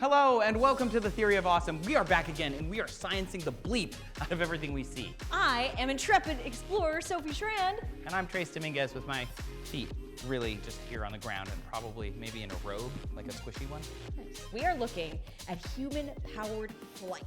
Hello, and welcome to the Theory of Awesome. We are back again, and we are sciencing the bleep out of everything we see. I am intrepid explorer Sophie Schrand. And I'm Trace Dominguez with my feet really just here on the ground and probably maybe in a robe, like a squishy one. Nice. We are looking at human-powered flight.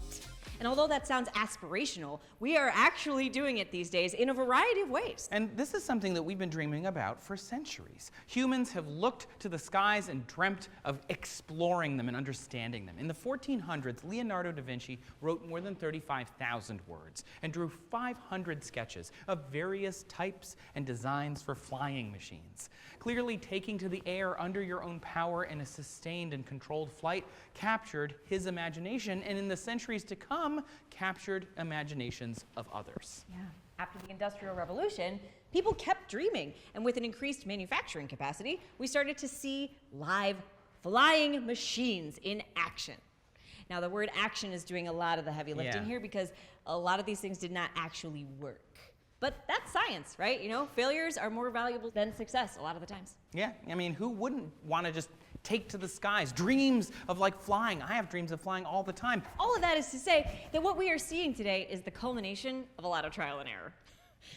And although that sounds aspirational, we are actually doing it these days in a variety of ways. And this is something that we've been dreaming about for centuries. Humans have looked to the skies and dreamt of exploring them and understanding them. In the 1400s, Leonardo da Vinci wrote more than 35,000 words and drew 500 sketches of various types and designs for flying machines. Clearly, taking to the air under your own power in a sustained and controlled flight captured his imagination, and in the centuries to come, captured imaginations of others. Yeah. After the Industrial Revolution, people kept dreaming, and with an increased manufacturing capacity, we started to see live flying machines in action. Now, the word action is doing a lot of the heavy lifting here because a lot of these things did not actually work. But that's science, right? You know, failures are more valuable than success a lot of the times. Yeah, I mean, who wouldn't want to just take to the skies? Dreams of like flying. I have dreams of flying all the time. All of that is to say that what we are seeing today is the culmination of a lot of trial and error.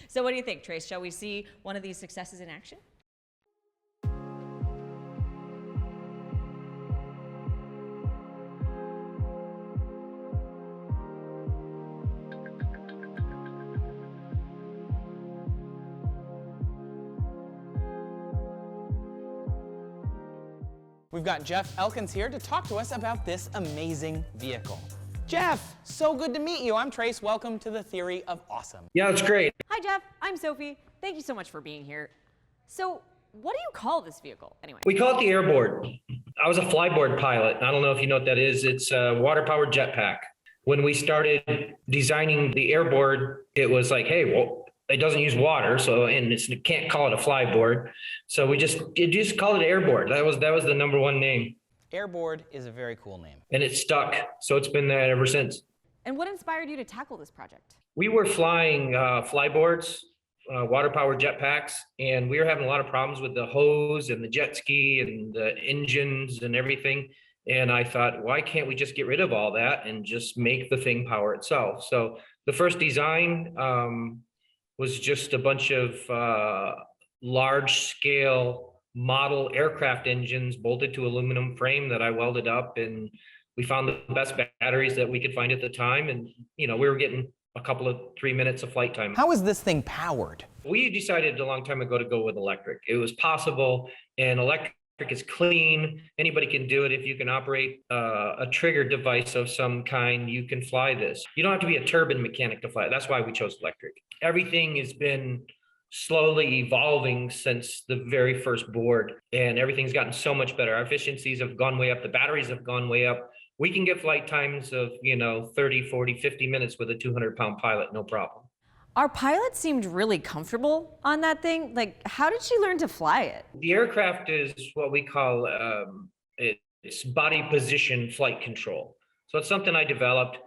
So what do you think, Trace? Shall we see one of these successes in action? We've got Jeff Elkins here to talk to us about this amazing vehicle. Jeff, so good to meet you. I'm Trace. Welcome to the Theory of Awesome. Yeah, it's great. Hi, Jeff. I'm Sophie. Thank you so much for being here. So, what do you call this vehicle, anyway? We call it the airboard. I was a flyboard pilot. I don't know if you know what that is. It's a water-powered jetpack. When we started designing the airboard, it was like, hey, well, it doesn't use water, so you can't call it a flyboard. So we just called it airboard. That was the number one name. Airboard is a very cool name. And it stuck, so it's been that ever since. And what inspired you to tackle this project? We were flying flyboards, water-powered jetpacks, and we were having a lot of problems with the hose and the jet ski and the engines and everything. And I thought, why can't we just get rid of all that and just make the thing power itself? So the first design was just a bunch of large-scale model aircraft engines bolted to aluminum frame that I welded up, and we found the best batteries that we could find at the time. And, you know, we were getting a couple of 3 minutes of flight time. How is this thing powered? We decided a long time ago to go with electric. It was possible, and electric is clean. Anybody can do it. If you can operate a trigger device of some kind, you can fly this. You don't have to be a turbine mechanic to fly it. That's why we chose electric. Everything has been slowly evolving since the very first board, and everything's gotten so much better. Our efficiencies have gone way up. The batteries have gone way up. We can get flight times of, 30, 40, 50 minutes with a 200-pound pilot, no problem. Our pilot seemed really comfortable on that thing. Like, how did she learn to fly it? The aircraft is what we call it's body position flight control. So it's something I developed.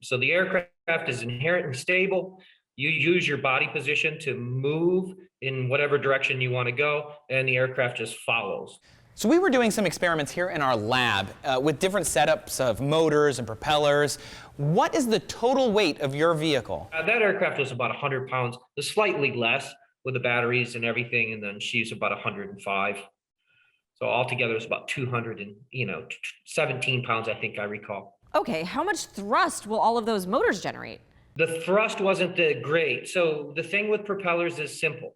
So the aircraft is inherently stable. You use your body position to move in whatever direction you want to go, and the aircraft just follows. So we were doing some experiments here in our lab with different setups of motors and propellers. What is the total weight of your vehicle? That aircraft was about 100 pounds, slightly less with the batteries and everything, and then she's about 105. So altogether it's about 217 pounds, I think I recall. Okay, how much thrust will all of those motors generate? The thrust wasn't that great. So the thing with propellers is simple.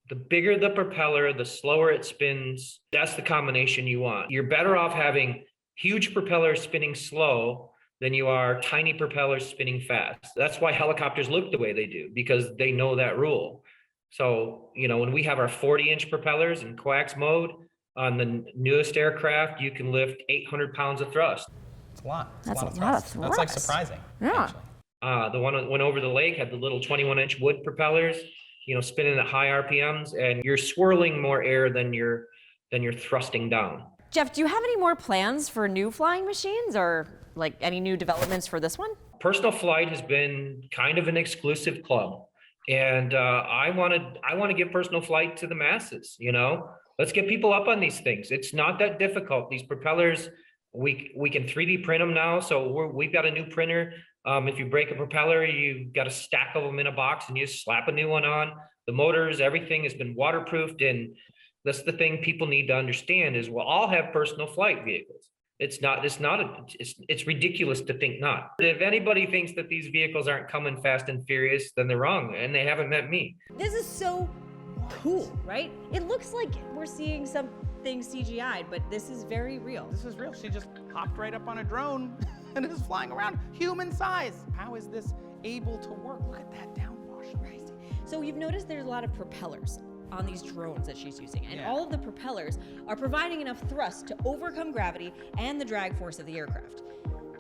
The bigger the propeller, the slower it spins. That's the combination you want. You're better off having huge propellers spinning slow than you are tiny propellers spinning fast. That's why helicopters look the way they do, because they know that rule. So, when we have our 40-inch propellers in coax mode on the newest aircraft, you can lift 800 pounds of thrust. That's a lot. That's a lot of thrust. That's like surprising. Yeah. Actually. The one that went over the lake had the little 21-inch wood propellers. spinning at high RPMs, and you're swirling more air than you're thrusting down. Jeff, do you have any more plans for new flying machines or like any new developments for this one? Personal flight has been kind of an exclusive club, and I want to give personal flight to the masses. Let's get people up on these things. It's not that difficult. These propellers, we can 3D print them now. So we've got a new printer. If you break a propeller, you've got a stack of them in a box, and you just slap a new one on. The motors, everything has been waterproofed, and that's the thing people need to understand is we'll all have personal flight vehicles. It's ridiculous to think not. If anybody thinks that these vehicles aren't coming fast and furious, then they're wrong, and they haven't met me. This is so cool, right? It looks like we're seeing something CGI'd, but this is very real. This is real. She just hopped right up on a drone and is flying around human size. How is this able to work? Look at that downwash. Right. So you've noticed there's a lot of propellers on these drones that she's using, and all of the propellers are providing enough thrust to overcome gravity and the drag force of the aircraft.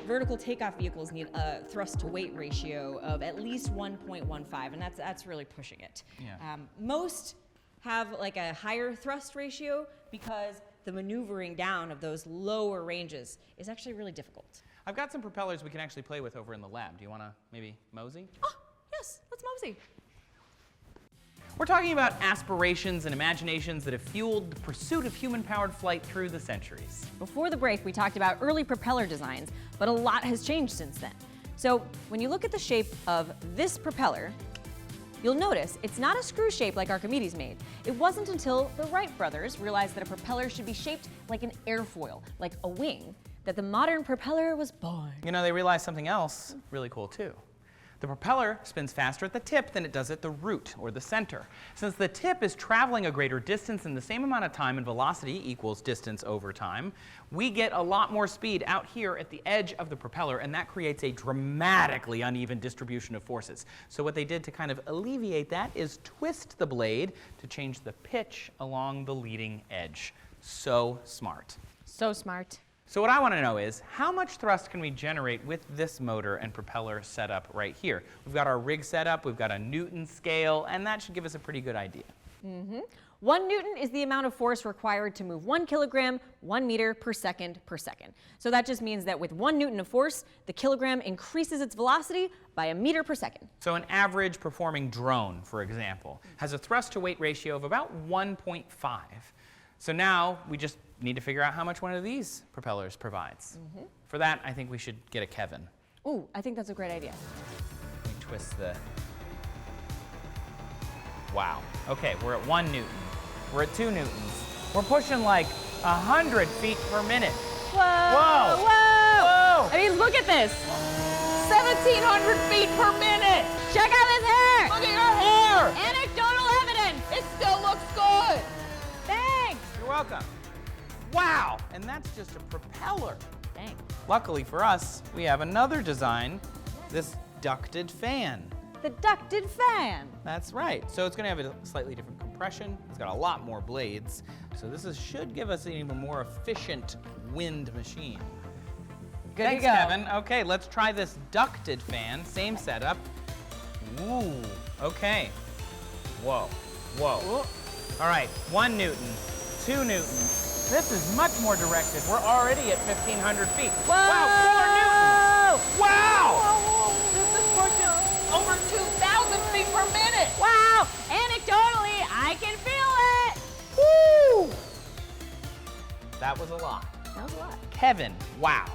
Vertical takeoff vehicles need a thrust to weight ratio of at least 1.15, and that's really pushing it. Yeah. Most have like a higher thrust ratio because the maneuvering down of those lower ranges is actually really difficult. I've got some propellers we can actually play with over in the lab. Do you want to maybe mosey? Oh, yes, let's mosey. We're talking about aspirations and imaginations that have fueled the pursuit of human-powered flight through the centuries. Before the break, we talked about early propeller designs, but a lot has changed since then. So when you look at the shape of this propeller, you'll notice it's not a screw shape like Archimedes made. It wasn't until the Wright brothers realized that a propeller should be shaped like an airfoil, like a wing, that the modern propeller was born. They realized something else really cool too. The propeller spins faster at the tip than it does at the root, or the center. Since the tip is traveling a greater distance in the same amount of time and velocity equals distance over time, we get a lot more speed out here at the edge of the propeller, and that creates a dramatically uneven distribution of forces. So what they did to kind of alleviate that is twist the blade to change the pitch along the leading edge. So smart. So smart. So what I want to know is, how much thrust can we generate with this motor and propeller setup right here? We've got our rig set up, we've got a Newton scale, and that should give us a pretty good idea. 1 Newton is the amount of force required to move 1 kilogram, 1 meter per second per second. So that just means that with 1 Newton of force, the kilogram increases its velocity by a meter per second. So an average performing drone, for example, has a thrust to weight ratio of about 1.5. So now we just need to figure out how much one of these propellers provides. For that, I think we should get a Kevin. Ooh, I think that's a great idea. Let me twist the... Wow. Okay, we're at 1 Newton. We're at 2 Newtons. We're pushing like 100 feet per minute. Whoa! Whoa! Whoa! I mean, look at this. 1,700 feet per minute. Check out his hair. Look at your hair! Anecdotal evidence. It still looks good. Thanks. You're welcome. Wow, and that's just a propeller. Thanks. Luckily for us, we have another design, this ducted fan. The ducted fan. That's right. So it's going to have a slightly different compression. It's got a lot more blades. So this should give us an even more efficient wind machine. Good Thanks, to go. Kevin. Okay, let's try this ducted fan. Same setup. Ooh, okay. Whoa, whoa. All right, 1 Newton, 2 Newtons. This is much more directed. We're already at 1,500 feet. Whoa! Wow, 4 Newtons. Wow! This is pushing over 2,000 feet per minute. Wow! Anecdotally, I can feel it. Woo! That was a lot. That was a lot. Kevin, wow.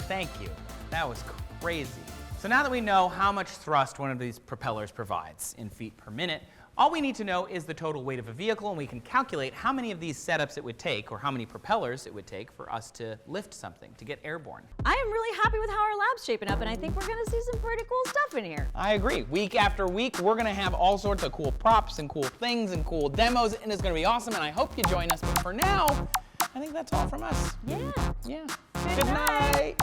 Thank you. That was crazy. So now that we know how much thrust one of these propellers provides in feet per minute, all we need to know is the total weight of a vehicle, and we can calculate how many of these setups it would take, or how many propellers it would take for us to lift something, to get airborne. I am really happy with how our lab's shaping up, and I think we're gonna see some pretty cool stuff in here. I agree. Week after week, we're gonna have all sorts of cool props and cool things and cool demos, and it's gonna be awesome, and I hope you join us. But for now, I think that's all from us. Yeah. Yeah. Good night.